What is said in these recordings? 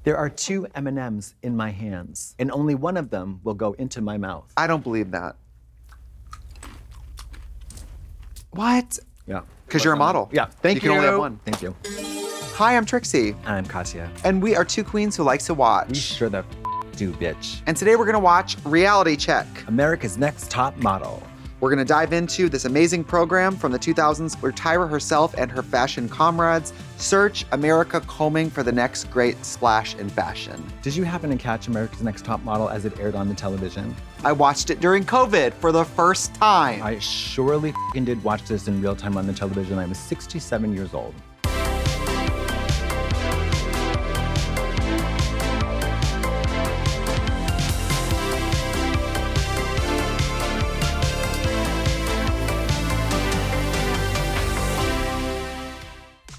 There are 2 M&Ms in my hands, and only one of them will go into my mouth. I don't believe that. What? Yeah. Because you're a model. Yeah, thank you. You can only have one. Thank you. Hi, I'm Trixie. And I'm Katya. And we are 2 queens who likes to We watch. sure the do, bitch. And today we're gonna watch Reality Check. America's Next Top Model. We're gonna dive into this amazing program from the 2000s where Tyra herself and her fashion comrades search America combing for the next great splash in fashion. Did you happen to catch America's Next Top Model as it aired on the television? I watched it during COVID for the first time. I surely f***ing did watch this in real time on the television. I was 67 years old.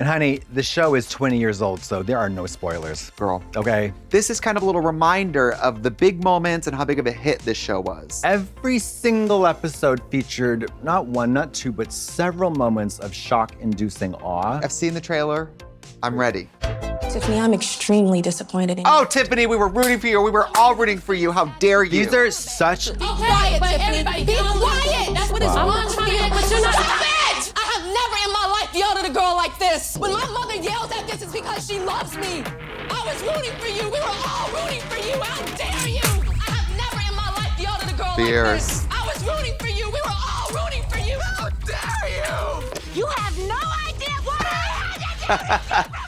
And honey, the show is 20 years old, so there are no spoilers. Girl. Okay? This is kind of a little reminder of the big moments and how big of a hit this show was. Every single episode featured not one, not two, but several moments of shock-inducing awe. I've seen the trailer. I'm ready. Tiffany, I'm extremely disappointed in you. Oh, Tiffany, we were rooting for you. We were all rooting for you. How dare you? These are such... Be quiet, but Tiffany. everybody Be don't quiet. That's what it's Wow. wrong trying to to get, but you're not- Stop it! I have never in my life yelled at a girl like this. When my mother yells at this, it's because she loves me. I was rooting for you. We were all rooting for you. How dare you? I have never in my life yelled at a girl like Fierce. this. I was rooting for you. We were all rooting for you. How dare you? You have no idea what I had to do.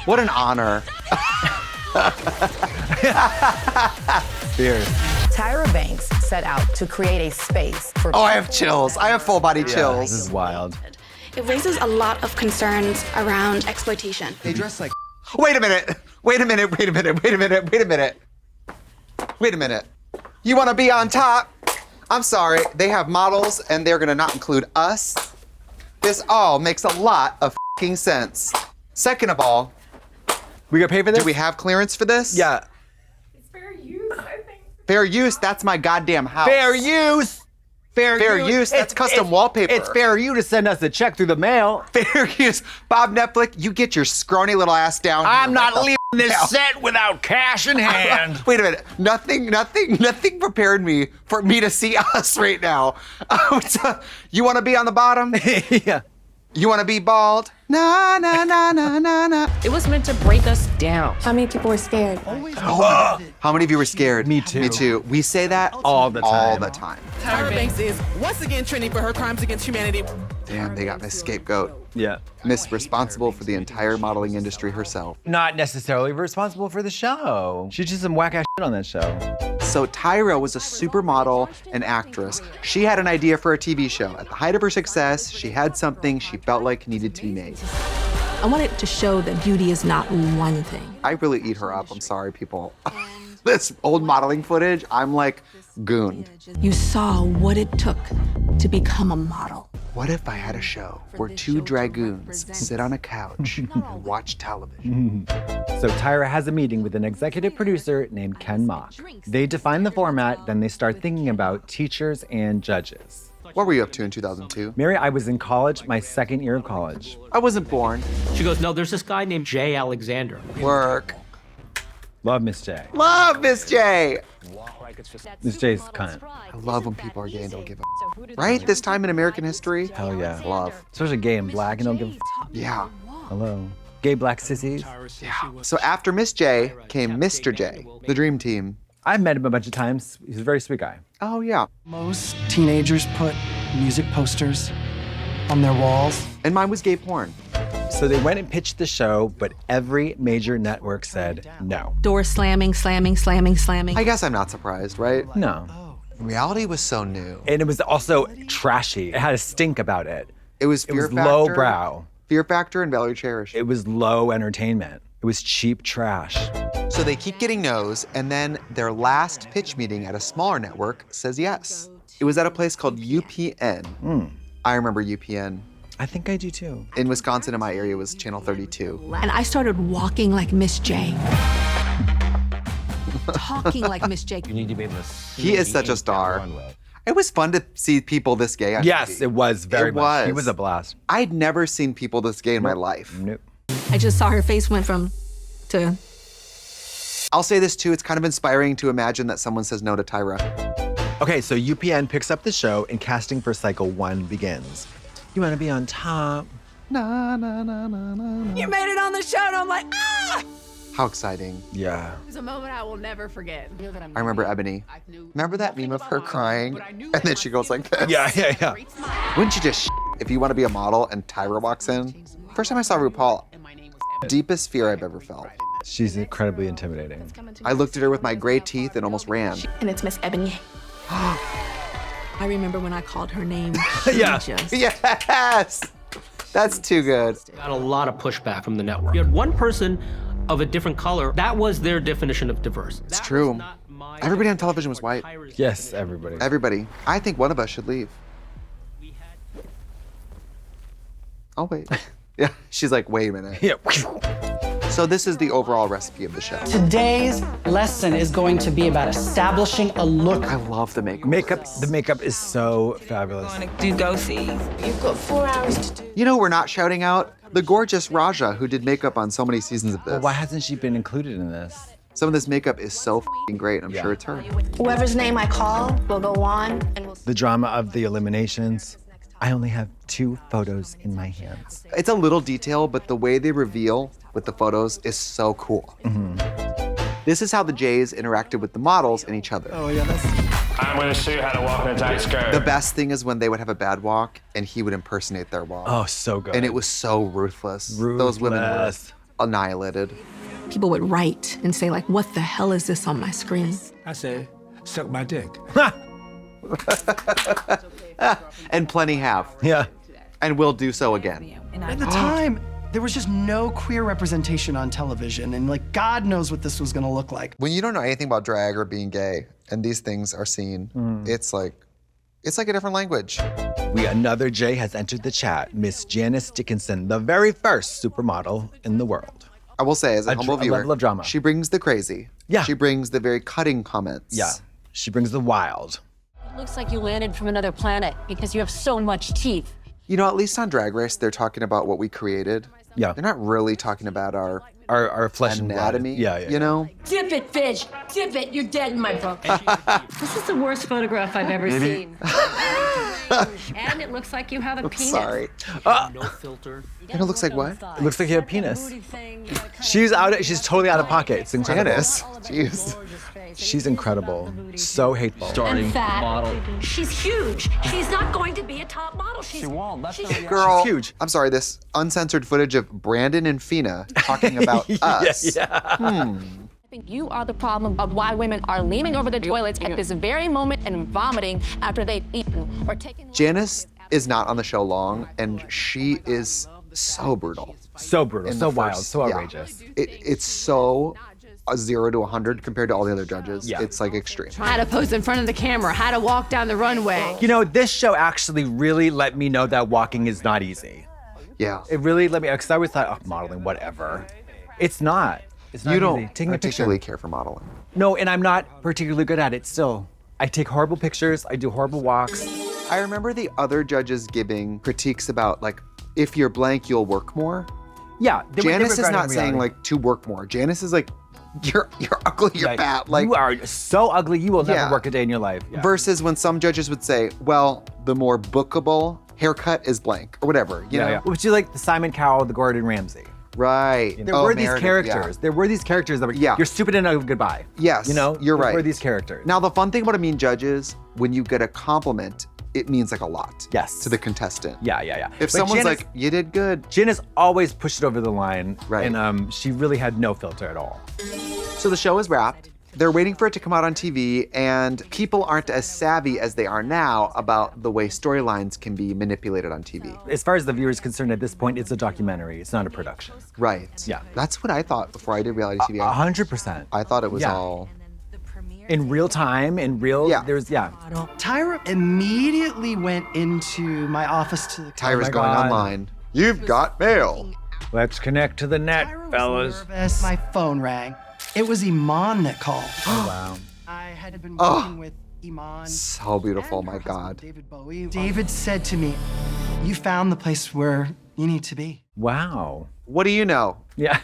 What an honor. Fierce. Tyra Banks set out to create a space for Oh, I have chills. I have full body Yeah, chills. this is wild. It raises a lot of concerns around exploitation. They dress like. Wait a minute. Wait a minute. Wait a minute. Wait a minute. Wait a minute. Wait a minute. You want to be on top? I'm sorry. They have models and they're going to not include us. This all makes a lot of fing sense. Second of all, We got paid for this? do we have clearance for this? Yeah. Fair use, that's my goddamn house. Fair use. Fair use, that's custom wallpaper. It's fair you to send us a check through the mail. Fair use. Bob Netflix, you get your scrawny little ass down here. I'm not What the leaving this hell? set without cash in hand. Wait a minute. Nothing prepared me for me to see us right now. You want to be on the bottom? Yeah. You want to be bald? Na na na na na na. It was meant to break us down. How many people were scared? How many of you were scared? Me too. Me too. We say that All the All time. the time. Tyra Banks is once again trending for her crimes against humanity. Damn, they got Miss Scapegoat. Yeah. Miss responsible for the entire modeling industry herself. Not necessarily responsible for the show. She did some whack ass shit on that show. So Tyra was a supermodel and actress. She had an idea for a TV show. At the height of her success, she had something she felt like needed to be made. I wanted to show that beauty is not one thing. I really eat her up. I'm sorry, people. This old modeling footage, I'm like gooned. You saw what it took to become a model. What if I had a show where 2 dragoons sit on a couch and watch television? So Tyra has a meeting with an executive producer named Ken Mock. They define the format, then they start thinking about teachers and judges. What were you up to in 2002? Mary, I was in college, my second year of college. I wasn't born. She goes, no, there's this guy named Jay Alexander. Work. Love Miss J. Love Miss J. Miss J's cunt. I love when people are gay and don't give a right? This time in American history? Hell yeah. Love. Especially gay and black and don't give a Yeah. hello. Gay black sissies. Yeah. So after Miss J came Mr. J, the dream team. I've met him a bunch of times. He's a very sweet guy. Oh, yeah. Most teenagers put music posters on their walls. And mine was gay porn. So they went and pitched the show, but every major network said no. Door slamming, slamming, slamming, slamming. I guess I'm not surprised, right? No. Reality was so new. And it was also trashy. It had a stink about it. It was It Fear was Factor. lowbrow. Fear Factor and Valerie Cherish. It was low entertainment. It was cheap trash. So they keep getting no's, and then their last pitch meeting at a smaller network says yes. It was at a place called UPN. I remember UPN. I think I do too. In Wisconsin, in my area, was Channel 32. And I started walking like Miss J. Talking like Miss J. You need to be able to see. He is such a star. It was fun to see people this gay on Yes, TV. it was very It much. He was. was a blast. I'd never seen people this gay in my life. Nope. I just saw her face went from to I'll say this too, it's kind of inspiring to imagine that someone says no to Tyra. Okay, so UPN picks up the show and casting for cycle 1 begins. You want to be on top? Na, na, na, na, na, na. You made it on the show, and I'm like, ah! How exciting. Yeah. It was a moment I will never forget. I remember Ebony. Remember that meme of her crying? And then she goes like this. Yeah. Wouldn't you just if you want to be a model and Tyra walks in? First time I saw RuPaul, deepest fear I've ever felt. She's incredibly intimidating. I looked at her with my gray teeth and almost ran. And it's Miss Ebony. I remember when I called her name. Yeah. Yes! That's too good. Got a lot of pushback from the network. You had one person of a different color. That was their definition of diverse. It's true. Everybody on television was white. Yes, everybody. Everybody. I think one of us should leave. Oh, wait. Yeah, she's like, wait a minute. Yeah. So this is the overall recipe of the show. Today's lesson is going to be about establishing a look. I love the makeup. The makeup is so fabulous. Do go-sees. You've got 4 hours to do. You know, we're not shouting out the gorgeous Raja, who did makeup on so many seasons of this. Why hasn't she been included in this? Some of this makeup is so f***ing great. I'm sure it's her. Whoever's name I call will go on and will The drama of the eliminations. I only have 2 photos in my hands. It's a little detail, but the way they reveal with the photos is so cool. This is how the Jays interacted with the models and each other. Oh, yeah, that's. I'm gonna show you how to walk in a tight skirt. The best thing is when they would have a bad walk and he would impersonate their walk. Oh, so good. And it was so ruthless. Those women were Ruthless. annihilated. People would write and say, like, what the hell is this on my screen? I say, suck my dick. And plenty have. Yeah. And will do so again. At the time, there was just no queer representation on television, and like, God knows what this was gonna look like. When you don't know anything about drag or being gay, and these things are seen, it's like a different language. Another J has entered the chat. Miss Janice Dickinson, the very first supermodel in the world. I will say, as a humble viewer, level of drama. she brings the crazy. Yeah. She brings the very cutting comments. Yeah. She brings the wild. It looks like you landed from another planet because you have so much teeth. You know, at least on Drag Race, they're talking about what we created. Yeah. They're not really talking about our Our flesh and blood. anatomy. Yeah. You know? Dip it, Fidge. Dip it. You're dead in my book. This is the worst photograph I've ever seen. And it looks like you have a penis. Sorry. No filter. And it looks like what? It looks like you have a penis. She's totally out of pocket. It's incredible. Janice. Jeez. She's incredible. So hateful. And fat. She's huge. She's not going to be a top model. She won't. Girl, She's huge. I'm sorry, this uncensored footage of Brandon and Fina talking about us. I think you are the problem of why women are leaning over the toilets at this very moment and vomiting after they've eaten or taken. Janice is not on the show long, and she is so brutal. So brutal, in so the wild, first- so yeah. outrageous. It's so a 0 to 100 compared to all the other judges. Yeah. It's like extreme. How to pose in front of the camera, how to walk down the runway. You know, this show actually really let me know that walking is not easy. Yeah. It really let me, because I always thought, oh, modeling, whatever. It's not. It's not You don't easy. Taking a picture. particularly care for modeling. No, and I'm not particularly good at it still. I take horrible pictures, I do horrible walks. I remember the other judges giving critiques about, like, if you're blank, you'll work more. Yeah. Janice is not saying, like, to work more. Janice is like, you're ugly, you're fat. Like, you are so ugly, you will never Yeah. work a day in your life. Yeah. versus when some judges would say, well, the more bookable haircut is blank, or whatever, you know? Which is like the Simon Cowell, the Gordon Ramsay. Right. There were these characters. There were these characters that were, Yeah. you're stupid and goodbye. Yes, You know? you're There right. were these characters. Now, the fun thing about a mean judge is when you get a compliment, it means like a lot. Yes. To the contestant. Yeah. If But someone's Janice- like, you did good. Janice always pushed it over the line. Right. And she really had no filter at all. So the show is wrapped. They're waiting for it to come out on TV, and people aren't as savvy as they are now about the way storylines can be manipulated on TV. As far as the viewer is concerned at this point, it's a documentary. It's not a production. Right. Yeah. That's what I thought before I did reality TV. 100%. I thought it was Yeah. all. In real time, Yeah. Tyra immediately went into my office to the Tyra's my going God. online. You've got mail. Let's connect to the net, Tyra was fellas. nervous. My phone rang. It was Iman that called. Wow. I had been Oh. working with Iman. So beautiful, and her my husband, God. David Bowie. David said to me, "You found the place where you need to be." Wow. What do you know? Yeah.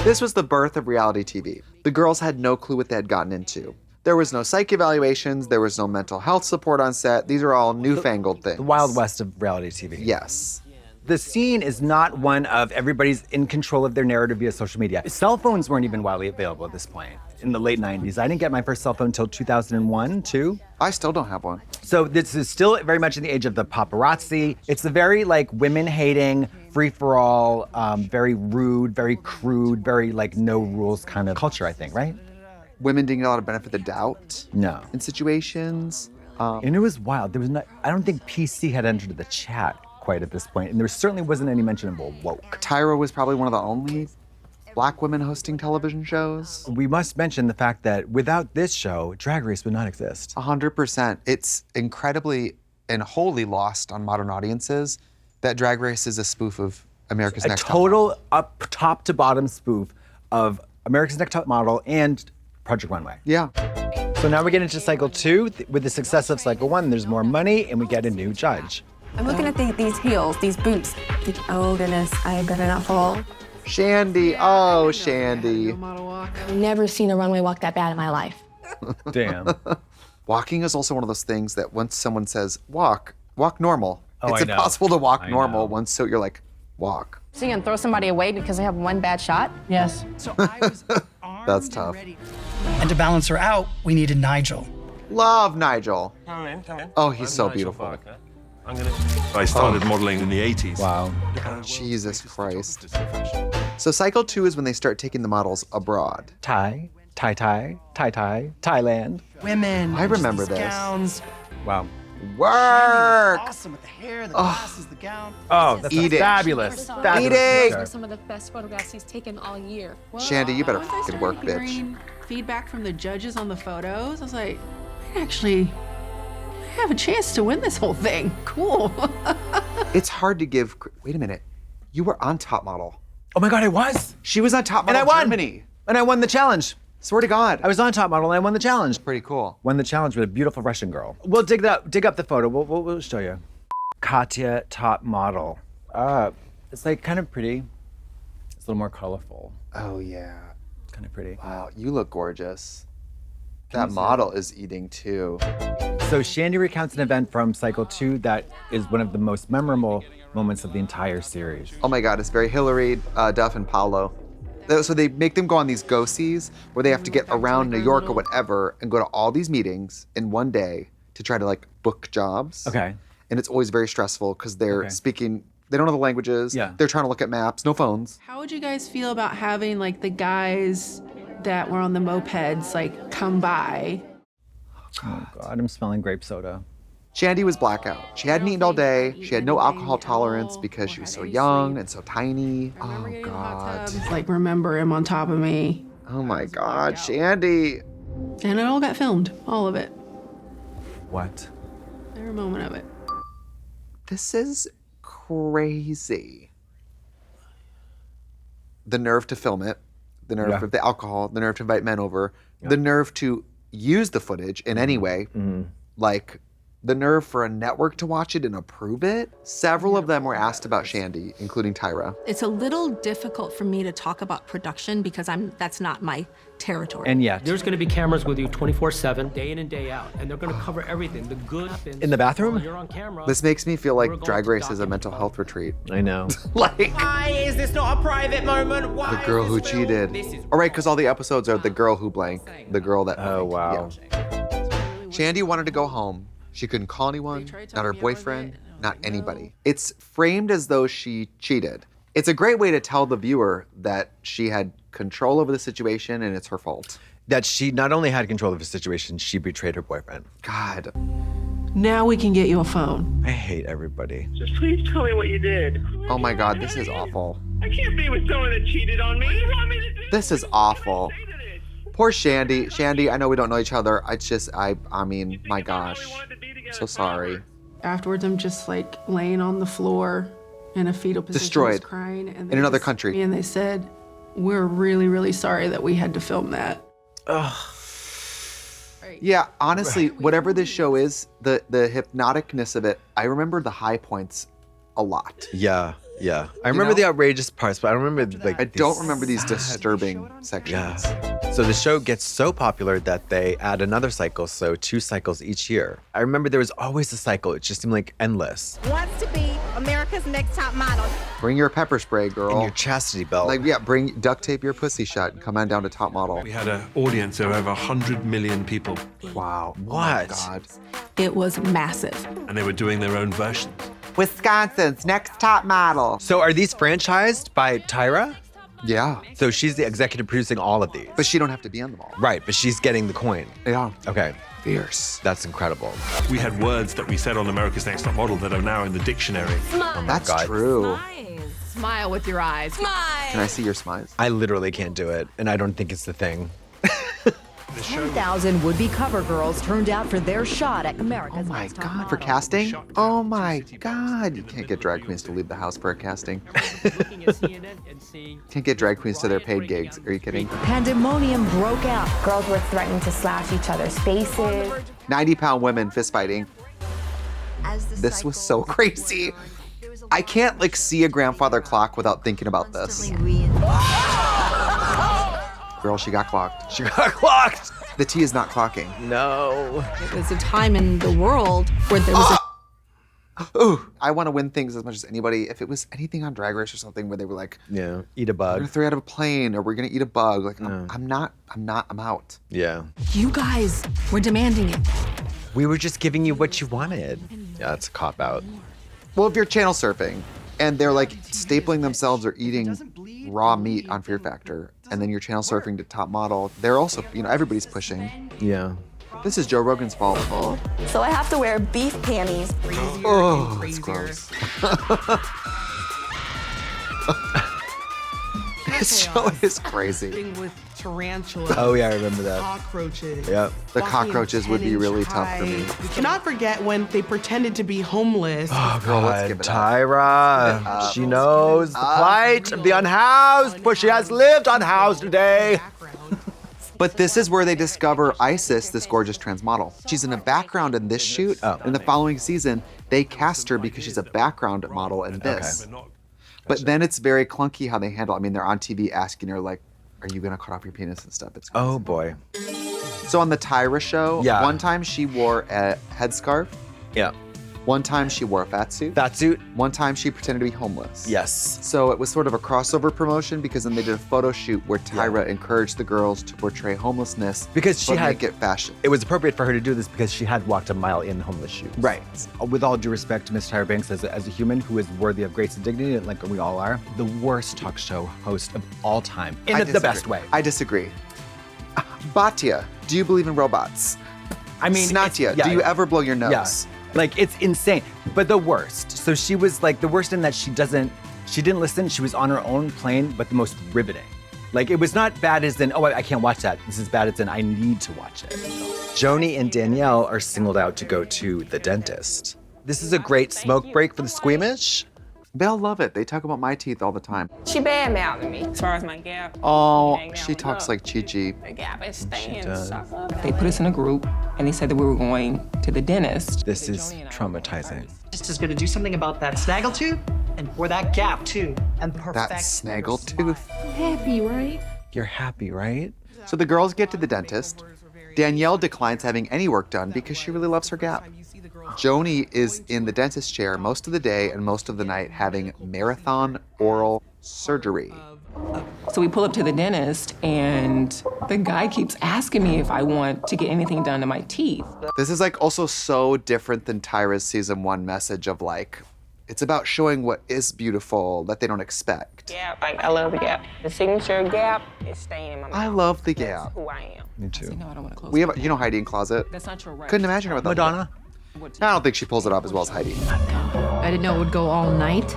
This was the birth of reality TV. The girls had no clue what they had gotten into. There was no psych evaluations. There was no mental health support on set. These are all newfangled things. The Wild West of reality TV. Yes. The scene is not one of everybody's in control of their narrative via social media. Cell phones weren't even widely available at this point in the late 90s. I didn't get my first cell phone until 2001, too. I still don't have one. So this is still very much in the age of the paparazzi. It's a very like women-hating, free-for-all, very rude, very crude, very like no rules kind of culture, I think, right? Women didn't get a lot of benefit of the doubt No. in situations. And it was wild. There was not, I don't think PC had entered the chat quite at this point, and there certainly wasn't any mention of woke. Tyra was probably one of the only Black women hosting television shows. We must mention the fact that without this show, Drag Race would not exist. 100%. It's incredibly and wholly lost on modern audiences that Drag Race is a spoof of America's A Next Top total Model. up top to bottom spoof of America's Next Top Model and Project Runway. Yeah. So now we get into cycle 2. With the success of cycle 1, there's more money and we get a new judge. I'm looking at these heels, these boots. Oh goodness, I better not fall. Shandy, oh Shandy. I've never seen a runway walk that bad in my life. Damn. Walking is also one of those things that once someone says walk normal. Oh, it's I know. impossible to walk I normal know. once, so you're like, walk. So you gonna throw somebody away because they have one bad shot? Yes. So I was armed That's and tough. ready. And to balance her out, we needed Nigel. Love Nigel. Come in, come in. Oh, he's so beautiful. I started modeling in the 80s. Wow. Jesus Christ. So cycle 2 is when they start taking the models abroad. Thai, Thailand. Women. I remember these this. Gowns. Wow. Work! Awesome with the hair, the glasses, the gown. Oh, that's Eat it. fabulous. Fabulous. Eating. picture. Some of the best photographs he's taken all year. Shandy, you better Once I fucking started work, bitch. hearing feedback from the judges on the photos, I was like, I have a chance to win this whole thing. Cool. It's hard to give. Wait a minute. You were on Top Model. Oh my God, I was. She was on Top And Model I won. Germany. And I won the challenge. Swear to God. I was on Top Model and I won the challenge. Pretty cool. Won the challenge with a beautiful Russian girl. We'll dig up the photo. We'll show you. Katya, Top Model. It's like kind of pretty. It's a little more colorful. Oh, yeah. It's kind of pretty. Wow, you look gorgeous. That model is eating too. So Shandy recounts an event from cycle 2 that is one of the most memorable moments of the entire series. Oh my God, it's very Hillary, Duff, and Paolo. So they make them go on these go-sees where they have to get around New York or whatever and go to all these meetings in one day to try to like book jobs. Okay. And it's always very stressful because they're speaking, they don't know the languages. Yeah. They're trying to look at maps, no phones. How would you guys feel about having like the guys that were on the mopeds like come by? Oh God, I'm smelling grape soda. Shandy was blackout. She hadn't eaten all day. She had no alcohol tolerance because she was so young and so tiny. Oh God. Like, remember him on top of me. Oh my God, Shandy. And it all got filmed, all of it. What? Every moment of it. This is crazy. The nerve to film it, the nerve of the alcohol, the nerve to invite men over, the nerve to use the footage in any way, like the nerve for a network to watch it and approve it. Several of them were asked about Shandy, including Tyra. It's a little difficult for me to talk about production because that's not my territory. And yet, There's going to be cameras with you 24/7, day in and day out, and they're going to cover everything, the good. In the bathroom? While you're on camera. This makes me feel like We're going Drag to Race is a document mental it. health retreat. I know. Like Why is this not a private moment? Why the girl is who this filmed? cheated. This is All right, because all the episodes are the girl who blank, the girl that. Oh wow. Yeah. Shandy wanted to go home. She couldn't call anyone, not her boyfriend, not anybody. It's framed as though she cheated. It's a great way to tell the viewer that she had control over the situation and it's her fault. That she not only had control of the situation, she betrayed her boyfriend. God. Now we can get you a phone. I hate everybody. Just please tell me what you did. Oh my God, this is awful. I can't be with someone that cheated on me. What do you want me to do? This is awful. Poor Shandy. Shandy, I know we don't know each other. It's just, I mean, my gosh. So sorry. Afterwards, I'm just like laying on the floor in a fetal position, Destroyed. just crying. And In another just- country. And they said, "We're really, really sorry that we had to film that." Yeah, honestly, whatever this show is, the hypnoticness of it, I remember the high points a lot. Yeah. I remember know? the outrageous parts, but I don't remember like. I don't remember these disturbing sections. Yeah. So the show gets so popular that they add another cycle, so 2 cycles each year. I remember there was always a cycle. It just seemed like endless. Wants to be America's Next Top Model. Bring your pepper spray, girl. And your chastity belt. Like, yeah, duct tape your pussy shut and come on down to top model. We had an audience of over 100 million people. Wow. What? Oh my God. It was massive. And they were doing their own versions. Wisconsin's Next Top Model. So are these franchised by Tyra? Yeah. So she's the executive producing all of these. But she don't have to be on them all. Right, but she's getting the coin. Yeah. Okay. Fierce. That's incredible. We had words that we said on America's Next Top Model that are now in the dictionary. Oh my That's God. true. Smile with your eyes. Smile. Can I see your smiles? I literally can't do it, and I don't think it's the thing. 10,000 would-be cover girls turned out for their shot at America's Oh my Next Top God, Model. for casting? Oh my God. You can't get drag queens to leave the house for a casting. Can't get drag queens to their paid gigs. Are you kidding? Pandemonium broke out. Girls were threatening to slash each other's faces. 90-pound women fist fighting. This was so crazy. I can't like see a grandfather clock without thinking about this. Girl, she got clocked. She got clocked. The T is not clocking. No. It was a time in the world where there was Ooh, I want to win things as much as anybody. If it was anything on Drag Race or something where they were like, Yeah. Eat a we're gonna bug. throw you out of a plane or we're gonna eat a bug. Like, I'm out. Yeah. you guys were demanding it. We were just giving you what you wanted. Yeah, that's a cop out. Well, if you're channel surfing and they're like stapling themselves or eating raw meat on Fear Factor, and then you're channel surfing to top model, they're also, everybody's pushing. Yeah. This is Joe Rogan's fault. So I have to wear beef panties. Oh, it's gross. This show is crazy. With tarantulas. Oh yeah, I remember that. Cockroaches. Yep. The cockroaches would be really tough for me. We cannot forget when they pretended to be homeless. Oh Girl, let's God, give it up. Tyra. She knows the plight of the unhoused, for she has lived unhoused today. But this is where they discover Isis, this gorgeous trans model. She's in a background in this shoot. In the following season, they cast her because she's a background model in this. But then it's very clunky how they handle it. I mean, they're on TV asking her, like, are you gonna cut off your penis and stuff? It's crazy. Oh boy. So on the Tyra show, Yeah. one time she wore a headscarf. Yeah. One time she wore a fat suit. That suit. One time she pretended to be homeless. Yes. So it was sort of a crossover promotion because then they did a photo shoot where Tyra encouraged the girls to portray homelessness Because she but had make it fashion. It was appropriate for her to do this because she had walked a mile in homeless shoes. Right. With all due respect to Miss Tyra Banks as a human who is worthy of grace and dignity, like we all are, the worst talk show host of all time. In I the best disagree. way. I disagree. Batya, do you believe in robots? I mean, Snatya, it's- yeah, do you yeah. ever blow your nose? Yeah. Like, it's insane. But the worst. So she was like the worst in that she didn't listen. She was on her own plane, but the most riveting. Like, it was not bad as in, oh, I can't watch that. This is bad as in, I need to watch it. Joni and Danielle are singled out to go to the dentist. This is a great smoke break for the squeamish. They'll love it. They talk about my teeth all the time. She badmouthed me. As far as my gap. Oh, hang down she with talks up. like Chi-Chi. The gap is staying, does. sucker. They put us in a group and they said that we were going to the dentist. This is traumatizing. Just is gonna do something about that snaggletooth and for that gap too. And perfect. That snaggletooth. Happy, right? You're happy, right? So the girls get to the dentist. Danielle declines having any work done because she really loves her gap. Joni is in the dentist chair most of the day and most of the night having marathon oral surgery. So we pull up to the dentist and the guy keeps asking me if I want to get anything done to my teeth. This is like also so different than Tyra's season 1 message of like, it's about showing what is beautiful that they don't expect. Gap, like I love the gap. The signature gap is staying in my mouth. I love the gap. Who I am. Me too. No, I don't want to close We my have, you know Heidi in Closet? That's not your right. Couldn't imagine her without Madonna? I don't think she pulls it off as well as Heidi. I didn't know it would go all night.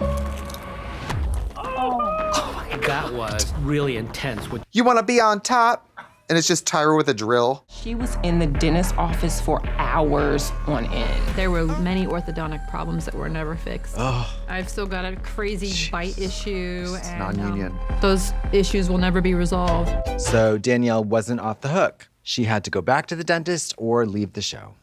That was really intense. You want to be on top? And it's just Tyra with a drill. She was in the dentist's office for hours on end. There were many orthodontic problems that were never fixed. I've still got a crazy bite issue, and non-union. those issues will never be resolved. So Danielle wasn't off the hook. She had to go back to the dentist or leave the show.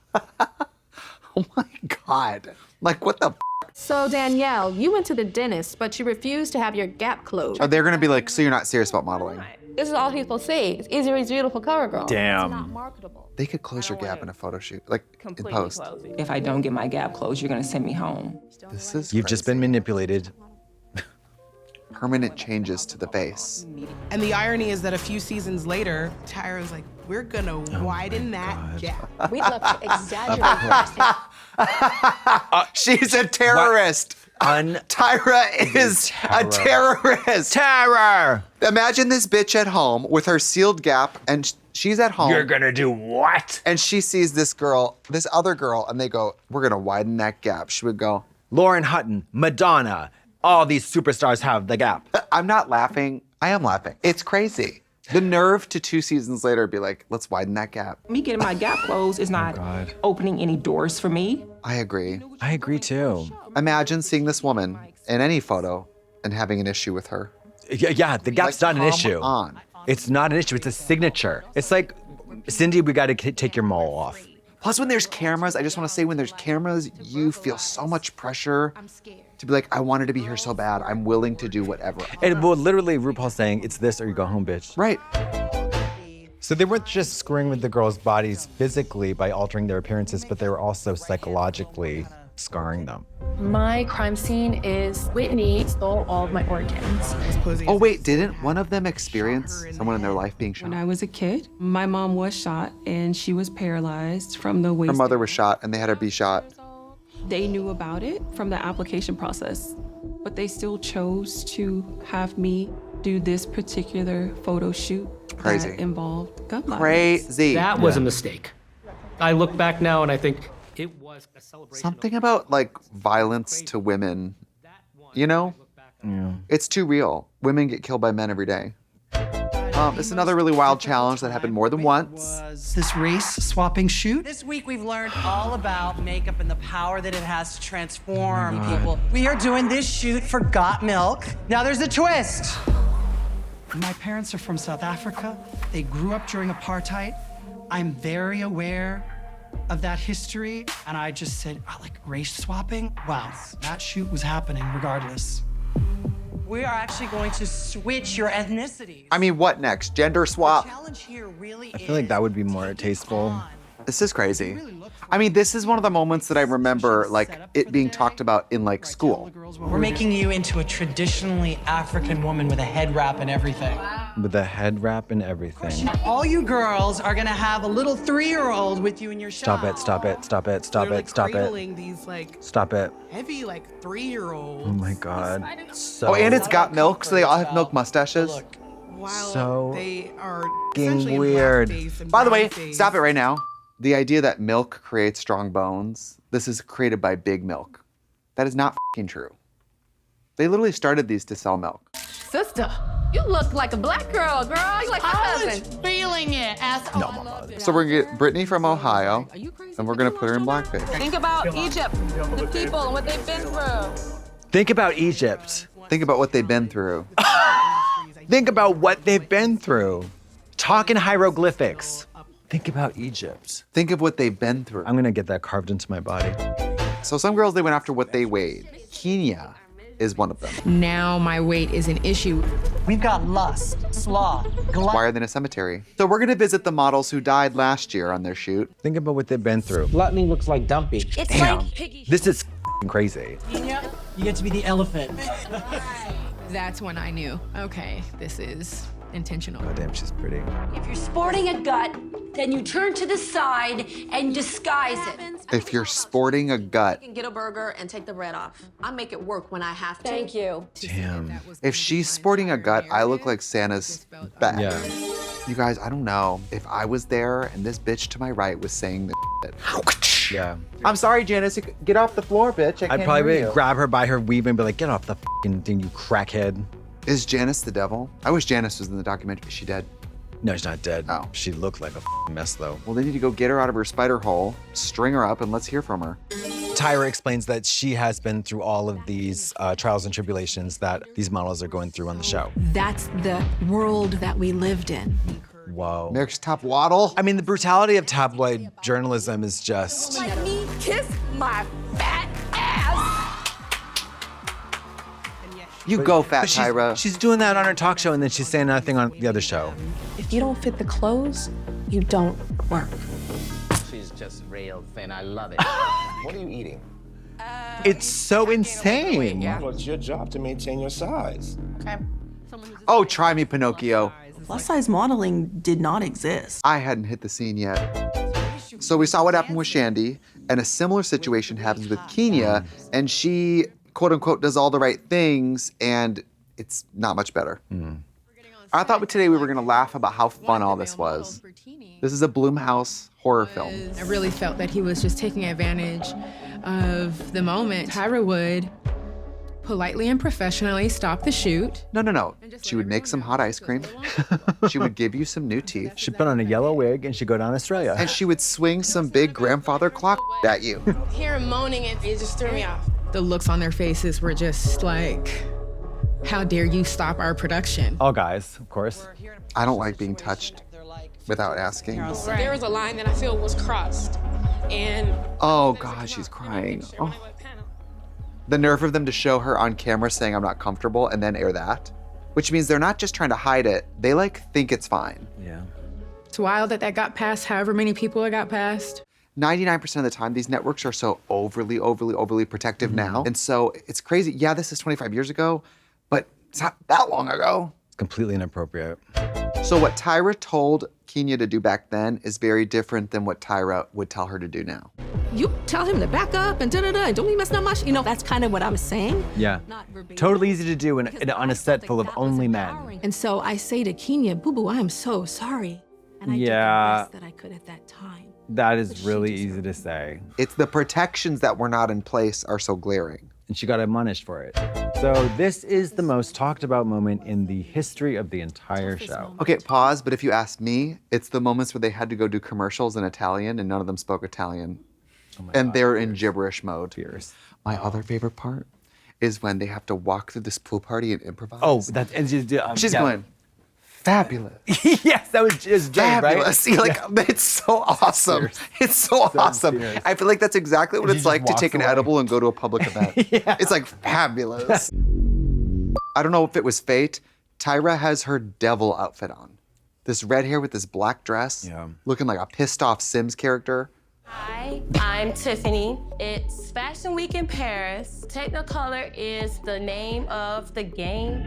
Oh my God. Like, what the So Danielle, you went to the dentist, but you refused to have your gap closed. Are they going to be like, so you're not serious about modeling? This is all people see. It's Easy Reads Beautiful cover girl. Damn. It's not marketable. They could close your gap in a photo shoot, like in post. If I don't get my gap closed, you're gonna send me home. This is You've just been manipulated. permanent changes to the face. And the irony is that a few seasons later, Tyra's like, we're gonna widen that gap. We'd love to exaggerate She's a terrorist. Tyra is a terrorist. Terror. Imagine this bitch at home with her sealed gap, and she's at home. You're gonna do what? And she sees this girl, this other girl, and they go, we're gonna widen that gap. She would go, Lauren Hutton, Madonna, all these superstars have the gap. I'm not laughing. I am laughing. It's crazy. The nerve to 2 seasons later be like, let's widen that gap. Me getting my gap closed is not opening any doors for me. I agree. I agree too. Imagine seeing this woman in any photo and having an issue with her. Yeah, the gap's Like, not an come issue. on. It's not an issue, it's a signature. It's like, Cindy, we gotta take your mole off. Plus, when there's cameras, I just want to say, when there's cameras, you feel so much pressure to be like, I wanted to be here so bad. I'm willing to do whatever. And well, literally, RuPaul's saying, it's this or you go home, bitch. Right. So they weren't just screwing with the girls' bodies physically by altering their appearances, but they were also psychologically scarring them. My crime scene is Whitney stole all of my organs. Oh, wait, didn't one of them experience someone in their life being shot? When I was a kid, my mom was shot and she was paralyzed from the waist. Her mother was shot and they had her be shot. They knew about it from the application process, but they still chose to have me do this particular photo shoot Crazy. that involved gun violence. Crazy. That was a mistake. I look back now and I think it was a celebration. Something about like violence to women, you know? Yeah. It's too real. Women get killed by men every day. This is another really wild challenge that happened more than once. This race swapping shoot. This week we've learned all about makeup and the power that it has to transform God. people. We are doing this shoot for Got Milk. Now there's a twist. My parents are from South Africa. They grew up during apartheid. I'm very aware of that history. And I just said, oh, like race swapping? Wow, that shoot was happening regardless. We are actually going to switch your ethnicity. I mean, what next? Gender swap? Challenge here really I feel like that would be more tasteful. This is crazy. I mean, this is one of the moments that I remember, like, it being talked about in, like, school. We're making you into a traditionally African woman with a head wrap and everything. With a head wrap and everything. All you girls are gonna have a little 3-year-old with you in your shop. Stop it, stop it, stop it, stop They're, it, stop it. cradling these like Stop it. heavy like 3-year-olds. Oh my God. So Oh, and it's Got Milk, so they all have milk mustaches. While So they are fucking essentially in weird. blackface and By the way, brownface. stop it right now. The idea that milk creates strong bones, this is created by Big Milk. That is not fucking true. They literally started these to sell milk. Sister, you look like a black girl, girl. You like my cousin. Feeling it as So we're gonna get Brittany from Ohio, and we're gonna put her in blackface. Think about Egypt, the people, and what they've been through. Think about Egypt. Think about what they've been through. Think about what they've been through. Talk in hieroglyphics. Think about Egypt. Think of what they've been through. I'm gonna get that carved into my body. So some girls, they went after what they weighed. Kenya is one of them. Now my weight is an issue. We've got lust, sloth, gluttony. Why are they in a cemetery? So we're gonna visit the models who died last year on their shoot. Think about what they've been through. Gluttony looks like dumpy. It's Damn. like piggy. This is crazy. You get to be the elephant. That's when I knew, okay, this is intentional. Oh damn, she's pretty. If you're sporting a gut, then you turn to the side and disguise it. If you're sporting a gut, You can get a burger and take the bread off. I make it work when I have to. Thank you. Damn. if she's sporting a gut, I look like Santa's back. Yeah. You guys, I don't know. If I was there and this bitch to my right was saying this shit. Yeah. I'm sorry, Janice. Get off the floor, bitch. I I'd can't probably hear you. grab her by her weave and be like, get off the fucking thing, you crackhead. Is Janice the devil? I wish Janice was in the documentary. Is she dead? No, she's not dead. Oh. She looked like a fucking mess though. Well, they need to go get her out of her spider hole, string her up, and let's hear from her. Tyra explains that she has been through all of these trials and tribulations that these models are going through on the show. That's the world that we lived in. Whoa. America's Top Waddle. I mean, the brutality of tabloid journalism is just. Let me kiss my fat ass. You go, Fat But Tyra. She's doing that on her talk show, and then she's saying another thing on the other show. If you don't fit the clothes, you don't work. She's just real thin. I love it. What are you eating? It's so insane. Well, it's your job to maintain your size. Okay. Oh, try me, Pinocchio. Plus size modeling did not exist. I hadn't hit the scene yet. So we saw what happened with Shandy, and a similar situation happens with Kenya, and she, quote unquote, does all the right things, and it's not much better. I thought today we were gonna laugh about how fun all this was. This is a Blumhouse horror film. I really felt that he was just taking advantage of the moment. Tyra would politely and professionally stop the shoot. No. She would make some hot ice cream. She would give you some new teeth. She'd put on a yellow wig and she'd go down to Australia. And she would swing some big grandfather clock at you. Hear him moaning, it just threw me off. The looks on their faces were just like, how dare you stop our production? All guys, of course. I don't like being touched without asking. There was a line that I feel was crossed, and Oh God, she's crying. Oh. The nerve of them to show her on camera saying I'm not comfortable and then air that, which means they're not just trying to hide it, they like think it's fine. Yeah. It's wild that got past however many people it got past. 99% of the time, these networks are so overly protective now. And so it's crazy. Yeah, this is 25 years ago, but it's not that long ago. It's completely inappropriate. So what Tyra told Kenya to do back then is very different than what Tyra would tell her to do now. You tell him to back up and da-da-da, and don't be messing up much. You know, that's kind of what I'm saying. Yeah. Totally easy to do on a set full of only men. And so I say to Kenya, boo-boo, I am so sorry. And I did the best that I could at that time. That is really easy to say. It's the protections that were not in place are so glaring. And she got admonished for it. So this is the most talked about moment in the history of the entire show. Okay, pause, but if you ask me, it's the moments where they had to go do commercials in Italian and none of them spoke Italian. And they're in gibberish mode. Fierce. My other favorite part is when they have to walk through this pool party and improvise. Oh, that's she's going, fabulous. Yes, that was just Jane, right? Fabulous. See, like, it's so awesome. Fierce. It's so awesome. Fierce. I feel like that's exactly what She it's just like to walks take an away. edible and go to a public event. It's like fabulous. I don't know if it was fate. Tyra has her devil outfit on. This red hair with this black dress, looking like a pissed off Sims character. Hi, I'm Tiffany. It's Fashion Week in Paris. Technicolor is the name of the game.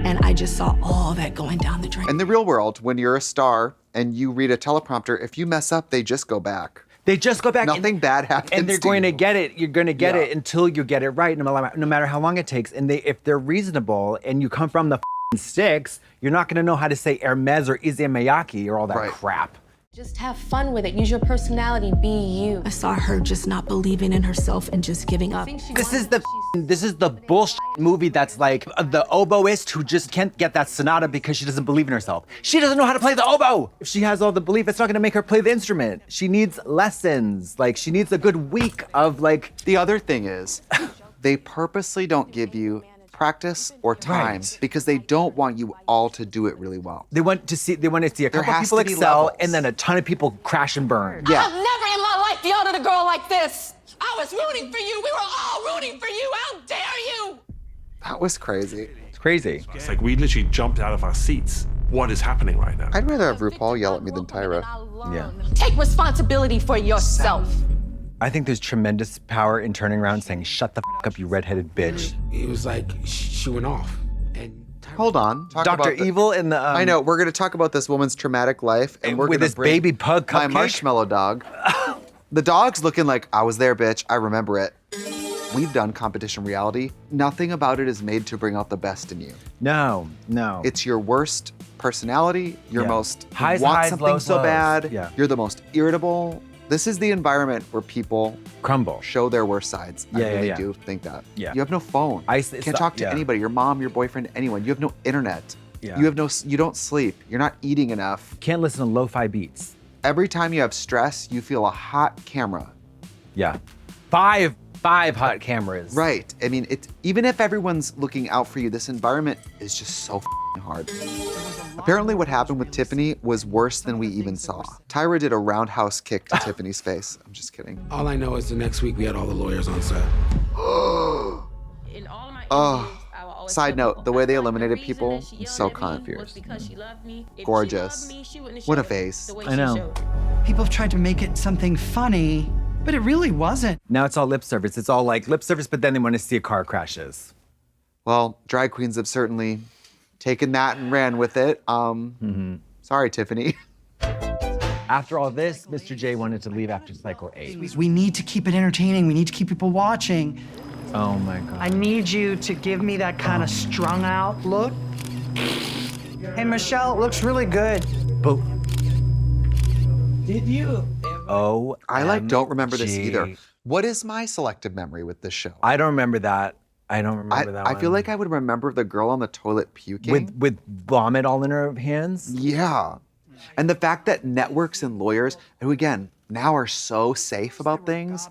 And I just saw all that going down the drain. In the real world, when you're a star and you read a teleprompter, if you mess up, they just go back. They just go back. Nothing bad happens. And they're to going you. to get it. You're going to get it until you get it right, no matter how long it takes. And if they're reasonable and you come from the sticks, you're not going to know how to say Hermes or Issey Miyake or all that crap. Just have fun with it. Use your personality. Be you. I saw her just not believing in herself and just giving up. This is the bullshit movie that's like the oboist who just can't get that sonata because she doesn't believe in herself. She doesn't know how to play the oboe. If she has all the belief, it's not gonna make her play the instrument. She needs lessons. Like, she needs a good week of like. The other thing is, they purposely don't give you practice or time because they don't want you all to do it really well. They want to see a couple has people to be excel levels. and then a ton of people crash and burn. I have never in my life yelled at a girl like this. I was rooting for you. We were all rooting for you. How dare you? That was crazy. It's crazy. It's like we literally jumped out of our seats. What is happening right now? I'd rather have RuPaul yell at me than Tyra. Yeah. Take responsibility for yourself. I think there's tremendous power in turning around and saying, "Shut the f up, you redheaded bitch." It was like she went off. And Hold on. Talk Dr. about Evil in the. I know. We're going to talk about this woman's traumatic life, and we're with gonna this bring baby pug my cupcake? marshmallow dog. The dog's looking like, I was there, bitch. I remember it. We've done competition reality. Nothing about it is made to bring out the best in you. No. It's your worst personality. Your most Highs, want highs, something lows, so lows. bad. Yeah. You're the most irritable. This is the environment where people crumble, show their worst sides. I really do think that. Yeah. You have no phone. Can't talk to anybody. Your mom, your boyfriend, anyone. You have no internet. Yeah. You don't sleep. You're not eating enough. Can't listen to lo-fi beats. Every time you have stress, you feel a hot camera. Yeah. Five hot cameras. Right. I mean, even if everyone's looking out for you, this environment is just so hard. Apparently what happened with Tiffany was worse than we even saw. Tyra did a roundhouse kick to Tiffany's face. I'm just kidding. All I know is the next week we had all the lawyers on set. Side note, the way they eliminated people, so kind of fierce. Gorgeous. What a face. I know. People have tried to make it something funny, but it really wasn't. Now it's all lip service. It's all like lip service, but then they want to see a car crashes. Well, drag queens have certainly taken that and ran with it. Sorry, Tiffany. After all this, Mr. J wanted to leave after cycle 8. We need to keep it entertaining. We need to keep people watching. Oh my God. I need you to give me that kind of strung out look. Hey, Michelle, it looks really good. But Did you? oh, I don't remember this either. What is my selective memory with this show? I don't remember that. I don't remember that I feel one. like I would remember the girl on the toilet puking. with vomit all in her hands. Yeah. And the fact that networks and lawyers, who again, now are so safe about things,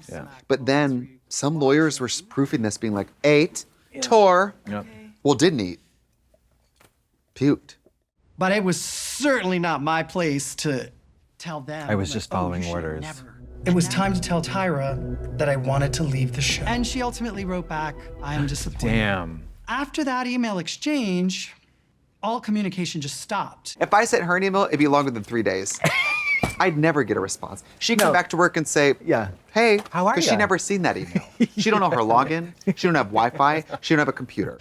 but then some lawyers were proofing this being like, ate, tore, well, didn't eat, puked. But it was certainly not my place to tell them. I was like, just "Oh, you following should orders. never." It was time to tell Tyra that I wanted to leave the show. And she ultimately wrote back, I am disappointed. Damn. After that email exchange, all communication just stopped. If I sent her an email, it'd be longer than 3 days. I'd never get a response. She'd come back to work and say, hey, how are you? Because she'd never seen that email. She don't know her login. She don't have Wi-Fi. She don't have a computer.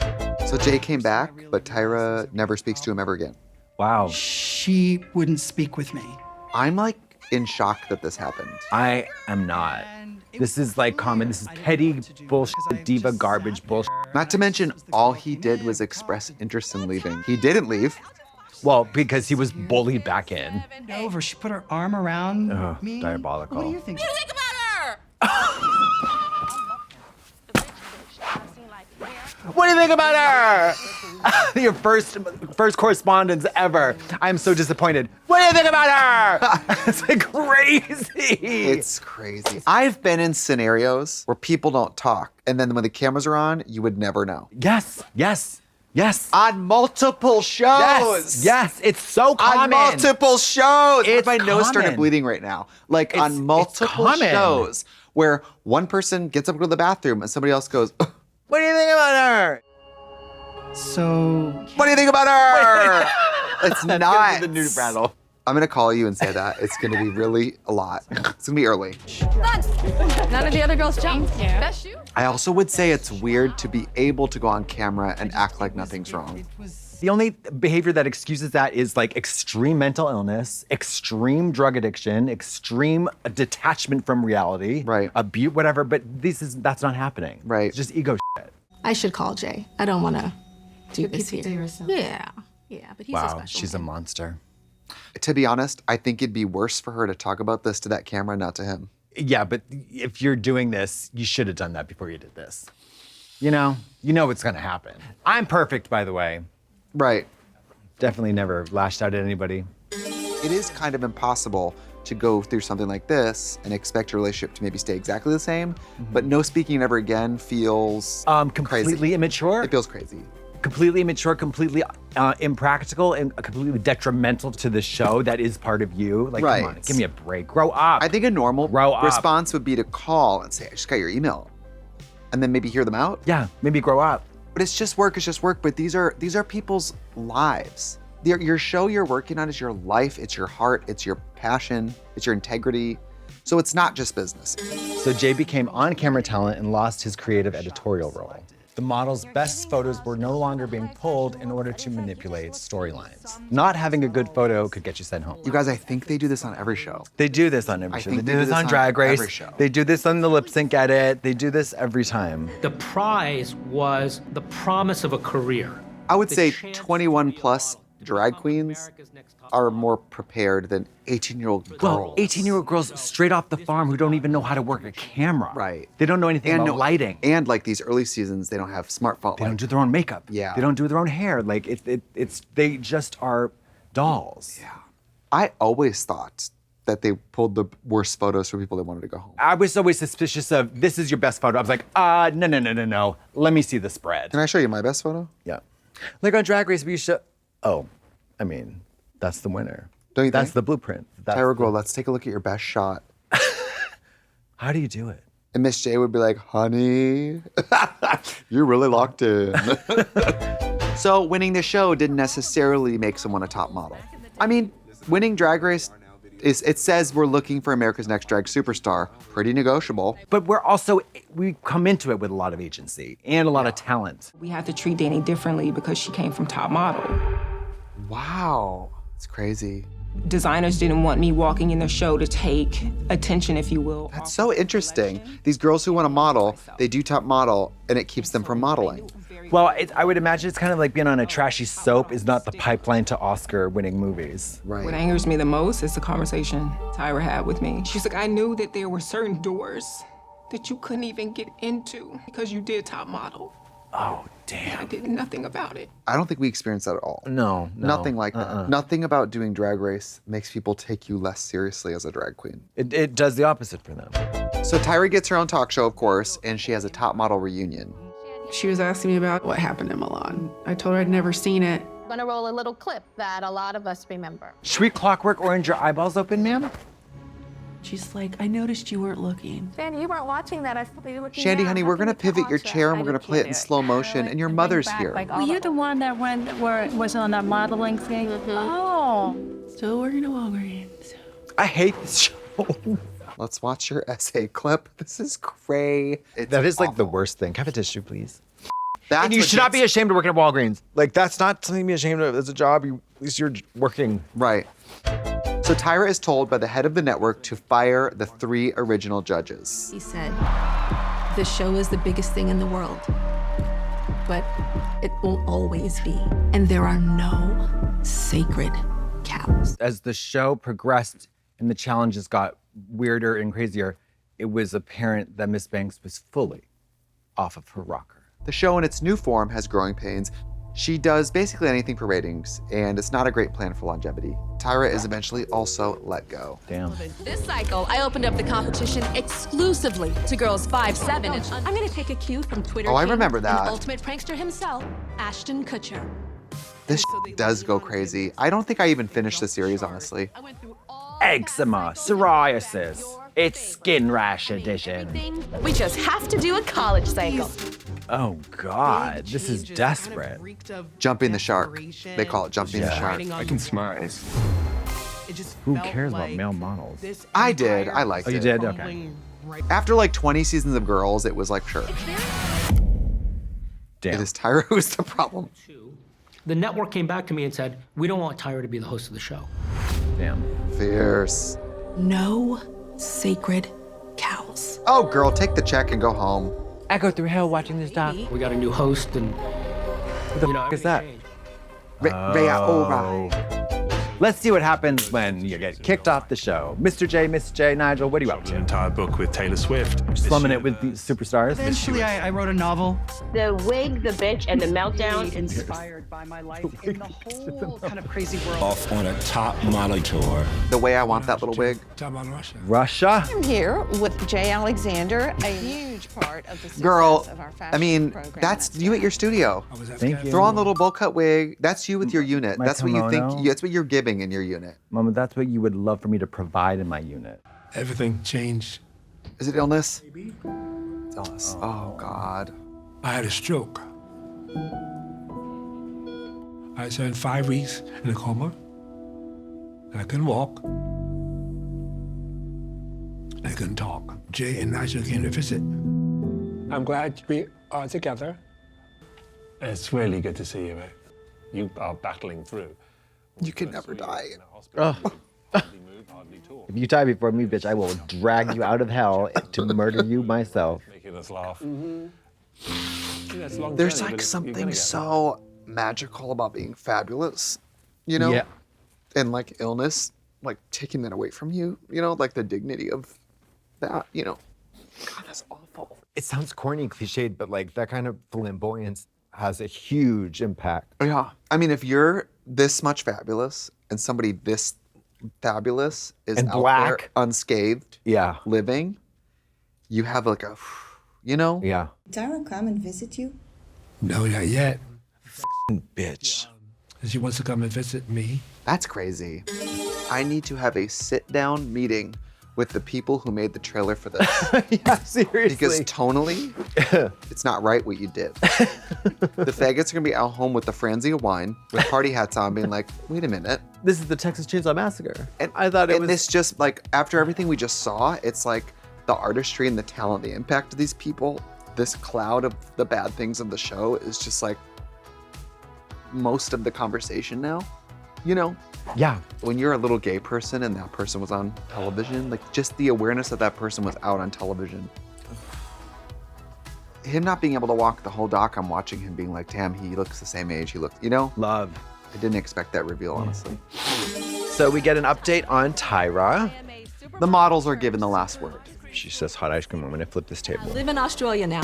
So Jay came back, but Tyra never speaks to him ever again. Wow. She wouldn't speak with me. I'm like in shock that this happened. I am not. This is like common. This is petty bullshit, diva garbage bullshit. Not to mention, all he did was express interest in leaving. He didn't leave. Well, because he was bullied back in. Over, she put her arm around me. Diabolical. What do you think? What do you think about her? What do you think about her? Your first correspondence ever. I'm so disappointed. What do you think about her? It's like crazy. It's crazy. I've been in scenarios where people don't talk, and then when the cameras are on, you would never know. Yes, yes, yes. On multiple shows. Yes, it's so common. On multiple shows. It's My nose started common. bleeding right now. Like It's on multiple common. shows where one person gets up to go to the bathroom and somebody else goes, What do you think about her? So, what do you think about her? It's That's not. gonna be the new battle. I'm gonna call you and say that. It's gonna be really a lot. It's gonna be early. None of the other girls jumped. That's you. I also would say it's weird to be able to go on camera and act like nothing's wrong. The only behavior that excuses that is like extreme mental illness, extreme drug addiction, extreme detachment from reality, right? Abuse, whatever. But that's not happening. Right. It's just ego shit. I should call Jay. I don't want to do this here. to yourself. Yeah, but he's a Wow, special she's a man. monster. To be honest, I think it'd be worse for her to talk about this to that camera, not to him. Yeah, but if you're doing this, you should have done that before you did this. You know what's gonna happen. I'm perfect, by the way. Right. Definitely never lashed out at anybody. It is kind of impossible to go through something like this and expect your relationship to maybe stay exactly the same, but no speaking ever again feels completely crazy. immature. It feels crazy. Completely immature, completely impractical, and completely detrimental to the show that is part of you. Like, Right. come on, give me a break. Grow up. I think a normal Grow up. response would be to call and say, I just got your email. And then maybe hear them out. Yeah, maybe grow up. But it's just work, but these are people's lives. Your show you're working on is your life, it's your heart, it's your passion, it's your integrity. So it's not just business. So Jay became on-camera talent and lost his creative editorial role. The model's best photos were no longer being pulled in order to manipulate storylines. Not having a good photo could get you sent home. You guys, I think they do this on every show. They do this on every show. They think do this on Drag Race. every show. They do this on the Lip Sync Edit. They do this every time. The prize was the promise of a career. I would say 21 plus drag queens are more prepared than 18-year-old girls. Well, 18-year-old girls straight off the farm who don't even know how to work a camera. Right. They don't know anything about lighting. And like these early seasons, they don't have smartphone. They don't do their own makeup. Yeah. They don't do their own hair. Like they just are dolls. Yeah. I always thought that they pulled the worst photos for people that wanted to go home. I was always suspicious of, this is your best photo. I was like, no. Let me see the spread. Can I show you my best photo? Yeah. Like on Drag Race, we show, I mean, that's the winner. Don't you That's think? the blueprint. That's Tyra Girl, let's take a look at your best shot. How do you do it? And Miss J would be like, honey, you're really locked in. So winning the show didn't necessarily make someone a top model. I mean, winning Drag Race, it says we're looking for America's Next Drag Superstar. Pretty negotiable. But we come into it with a lot of agency and a lot of talent. We have to treat Danny differently because she came from top model. Wow, it's crazy. Designers didn't want me walking in the show to take attention, if you will. That's so interesting. These girls who want to model, they do top model, and it keeps them from modeling. Well, I would imagine it's kind of like being on a trashy soap is not the pipeline to Oscar-winning movies. Right. What angers me the most is the conversation Tyra had with me. She's like, I knew that there were certain doors that you couldn't even get into because you did top model. Oh, damn. I did nothing about it. I don't think we experienced that at all. No. Nothing like that. Nothing about doing Drag Race makes people take you less seriously as a drag queen. It does the opposite for them. So Tyra gets her own talk show, of course, and she has a top model reunion. She was asking me about what happened in Milan. I told her I'd never seen it. I'm gonna roll a little clip that a lot of us remember. Should we Clockwork Orange your eyeballs open, ma'am? She's like, I noticed you weren't looking. Shandy, you weren't watching that. I saw you looking Shandy, down. honey, How we're can gonna you pivot your watch that? chair and I we're gonna did play it too. in slow motion, and your mother's here. Were you the one that was on that modeling thing? Oh. Still working at Walgreens. I hate this show. Let's watch your essay clip. This is cray. That is like the worst thing. Can I have a tissue, please? That's And you what should not gets- be ashamed of working at Walgreens. Like, that's not something to be ashamed of. It's a job. At least you're working. Right. So Tyra is told by the head of the network to fire the 3 original judges. He said, the show is the biggest thing in the world, but it won't always be. And there are no sacred cows. As the show progressed and the challenges got weirder and crazier, it was apparent that Miss Banks was fully off of her rocker. The show in its new form has growing pains. She does basically anything for ratings, and it's not a great plan for longevity. Tyra is eventually also let go. Damn. This cycle, I opened up the competition exclusively to girls 5'7" and I'm gonna take a cue from Twitter. Oh, I king remember and that. ultimate prankster himself, Ashton Kutcher. This does go crazy. I don't think I even finished the series, honestly. Eczema, psoriasis. It's skin rash edition. we just have to do a college cycle. Oh God, this is desperate. Jumping the shark. They call it jumping the shark. I can smile. Who cares about male models? I did. I liked it. Oh, you did? Okay. After like 20 seasons of Girls, it was like, sure. Damn. It is Tyra who's the problem. The network came back to me and said, we don't want Tyra to be the host of the show. Damn. Fierce. No sacred cows. Oh, girl, take the check and go home. I go through hell watching this doc. We got a new host and, What the f is that? Rhea Ora. Let's see what happens when you get kicked off the show. Mr. J, Miss J, Nigel, what are you up An to? entire book with Taylor Swift. Slumming it with the superstars? Eventually, I wrote a novel. The wig, the bitch, and the meltdown. Inspired by my life in the whole kind of crazy world. Off on a top model tour. The way I want that little wig. Talk about Russia. Russia? I'm here with Jay Alexander, a huge part of the success Girl, of our fashion I mean, program. that's you at your studio. Thank you. Throw on the little bowl cut wig. That's you with your unit. My That's what you kimono. think. That's what you're giving in your unit. Mama, that's what you would love for me to provide in my unit. Everything changed. Is it illness? It's illness. Oh God. I had a stroke. I spent 5 weeks in a coma. And I couldn't walk. I couldn't talk. Jay and Nigel came to visit. I'm glad we are together. It's really good to see you, mate. You are battling through. You can never die. If you die before me, bitch, I will drag you out of hell to murder you myself. Making us laugh. There's like something so magical about being fabulous, you know? Yeah. And like illness, like taking that away from you, you know, like the dignity of that, you know. God, that's awful. It sounds corny and cliched, but like that kind of flamboyance has a huge impact. Yeah. I mean, if you're this much fabulous and somebody this fabulous is And out there black. unscathed, Yeah. living, you have like a, you know? Yeah. Tyra come and visit you? No, not yet. Bitch. She wants to come and visit me. That's crazy. I need to have a sit-down meeting with the people who made the trailer for this. Yeah, seriously. Because tonally, it's not right what you did. The faggots are gonna be out home with the Franzia wine, with party hats on, being like, wait a minute. This is the Texas Chainsaw Massacre. And I thought it was. this just like, after everything we just saw, it's like the artistry and the talent, the impact of these people, this cloud of the bad things of the show is just like most of the conversation now, you know? Yeah. When you're a little gay person and that person was on television, like just the awareness that that person was out on television. Him not being able to walk the whole doc, I'm watching him being like, damn, he looks the same age he looks, you know? Love. I didn't expect that reveal, honestly. So we get an update on Tyra. The models are given the last word. She says, hot ice cream, I'm gonna flip this table. I live in Australia now.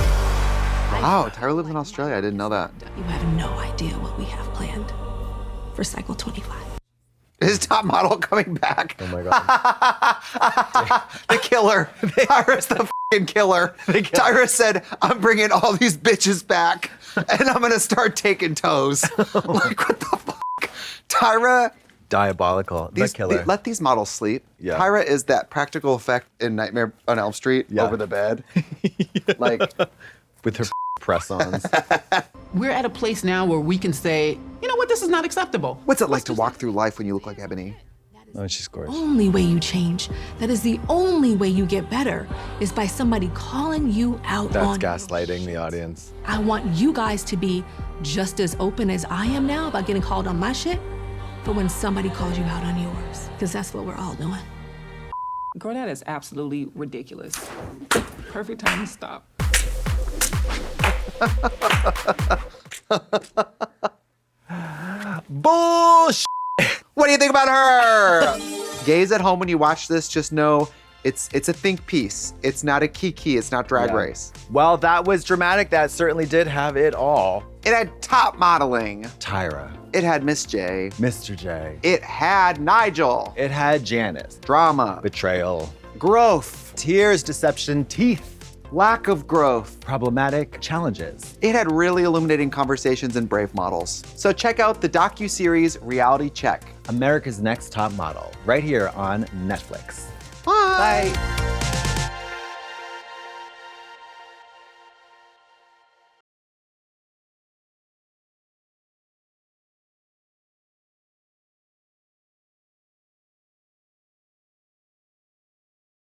Wow, Tyra lives in Australia, I didn't know that. You have no idea what we have planned for Cycle 25. Is top model coming back? Oh my God. The killer. Tyra's the fucking killer. Tyra said, I'm bringing all these bitches back and I'm gonna start taking toes. Like, what the fuck? Tyra. Diabolical. The killer. Let these models sleep. Yeah. Tyra is that practical effect in Nightmare on Elm Street over the bed. Like, with her press-ons. We're at a place now where we can say, you know what, this is not acceptable. What's it like to walk through life when you look like Ebony? Oh, she's gorgeous. Only way you change, that is the only way you get better, is by somebody calling you out That's on gaslighting the audience. I want you guys to be just as open as I am now about getting called on my shit, but when somebody calls you out on yours, because that's what we're all doing. Girl, that is absolutely ridiculous. Perfect time to stop. Bullshit. What do you think about her? Gays at home, when you watch this, just know it's a think piece. It's not a kiki, it's not Drag Race. Well, that was dramatic. That certainly did have it all. It had top modeling. Tyra. It had Miss J. Mr. J. It had Nigel. It had Janice. Drama. Betrayal. Growth. Tears, deception, teeth. Lack of growth. Problematic challenges. It had really illuminating conversations and brave models. So check out the docuseries Reality Check. America's Next Top Model, right here on Netflix. Bye.